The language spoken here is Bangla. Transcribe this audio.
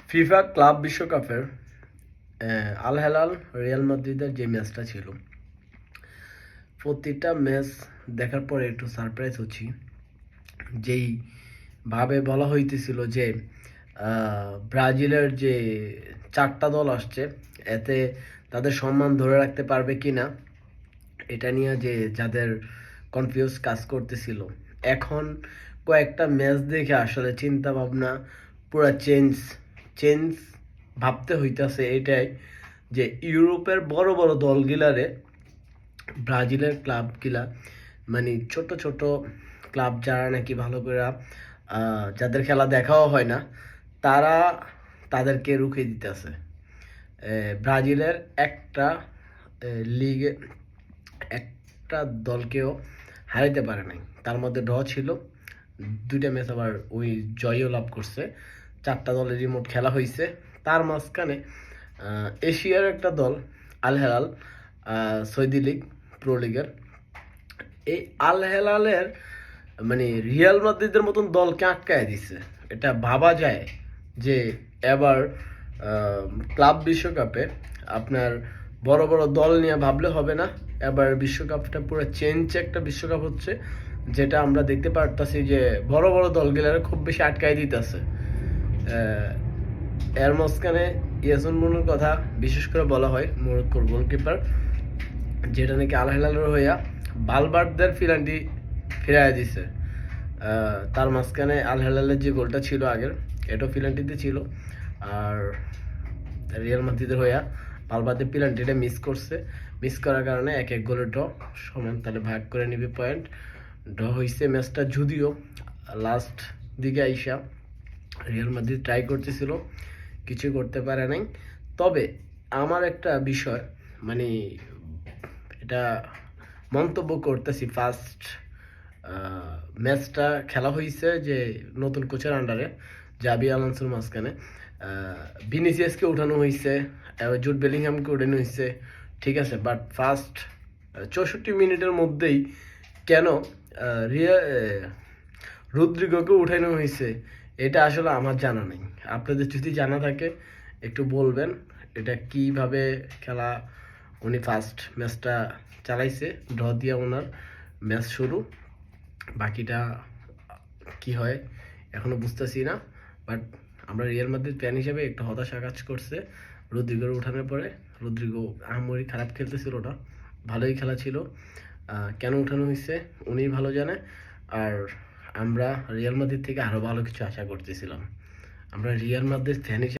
ফিফা ক্লাব বিশ্বকাপের আল হেলাল রিয়াল মাদ্রিদের যে ম্যাচটা ছিল, প্রতিটা ম্যাচ দেখার পরে একটু সারপ্রাইজ হচ্ছি। যেই ভাবে বলা হইতেছিল যে ব্রাজিলের যে 4টা দল আসছে, এতে তাদের সম্মান ধরে রাখতে পারবে কি না, এটা নিয়ে যে যাদের কনফিউজ কাজ করতেছিল, এখন কয়েকটা ম্যাচ দেখে আসলে চিন্তা ভাবনা পুরা চেঞ্জ চেঞ্জ ভাবতে হইতাছে। এটাই যে ইউরোপের বড় বড় দলগুলারে ব্রাজিলের ক্লাবগুলা, মানে ছোট ছোট ক্লাব যারা নাকি ভালো করে যাদের খেলা দেখাও হয় না, তারা তাদেরকে রুখে দিতেছে। ব্রাজিলের একটা লিগে একটা দলকেও হারাইতে পারে নাই, তার মধ্যে ড্র ছিল, 2টা ম্যাচ আবার ওই জয়ও লাভ করছে। 4টা দলের রিমোট খেলা হয়েছে। তার মাঝখানে এশিয়ার একটা দল আল হেলাল, সৌদি লিগ, প্রো লিগের, এই আল হেলালের মানে রিয়াল মাদ্রিদের মতন দলকে আটকায় দিছে। এটা ভাবা যায় যে এবার ক্লাব বিশ্বকাপে আপনার বড় বড় দল নিয়ে ভাবলে হবে না। এবার বিশ্বকাপটা পুরো চেঞ্জ একটা বিশ্বকাপ হচ্ছে, যেটা আমরা দেখতে পারতাছি যে বড় বড় দলগুলো খুব বেশি আটকায় দিতেছে। এর মাঝখানে ইয়াসিন বুনোর কথা বিশেষ করে বলা হয়, মরক্কোর গোলকিপার, যেটা নাকি আল হেলালের হইয়া বালবার্দের ফিরান্টি ফিরাইয়া দিছে। তার মাঝখানে আল হেলালের যে গোলটা ছিল আগের, এটাও ফিলান্টিতে ছিল। আর রিয়াল মাদ্রিদের হইয়া বালবার্দের ফিলান্টিটা মিস করার কারণে 1-1 গোলের ড্র, সমান তাহলে ভাগ করে নিবে পয়েন্ট। ড্র হয়েছে ম্যাচটা, যদিও লাস্ট দিকে আইসা রিয়াল মাদ্রিদ ট্রাই করতেছিল, কিছু করতে পারে নাই। তবে আমার একটা বিষয়, মানে এটা মন্তব্য করতেছি, ফার্স্ট ম্যাচটা খেলা হয়েছে যে নতুন কোচের আন্ডারে, জাবি আলোনসোর মাঝখানে ভিনিসিয়াসকে উঠানো হয়েছে, জুড বেলিংহামকে উঠানো হয়েছে, ঠিক আছে। বাট ফার্স্ট 64 মিনিটের মধ্যেই কেন রদ্রিগোকে উঠানো হয়েছে, এটা আসলে আমার জানা নেই। আপনাদের যদি জানা থাকে একটু বলবেন, এটা কিভাবে খেলা। উনি ফার্স্ট ম্যাচটা চালাইছে, ড্র দিয়ে ওনার ম্যাচ শুরু, বাকিটা কি হয় এখনো বুঝতেছি না। বাট আমরা রিয়াল মাদ্রিদ ফ্যান হিসেবে একটু হতাশা কাজ করছে রদ্রিগোর উঠানোর পরে। রদ্রিগো আহামরি খারাপ খেলতেছিল না, ভালোই খেলা ছিল। কেন উঠানো হয়েছে উনি ভালো জানে। আর আমরা রিয়াল মাদ্রিদ থেকে আরও ভালো কিছু আশা করতেছিলাম। আমরা রিয়াল মাদ্রিদ ফ্যান হিসেবে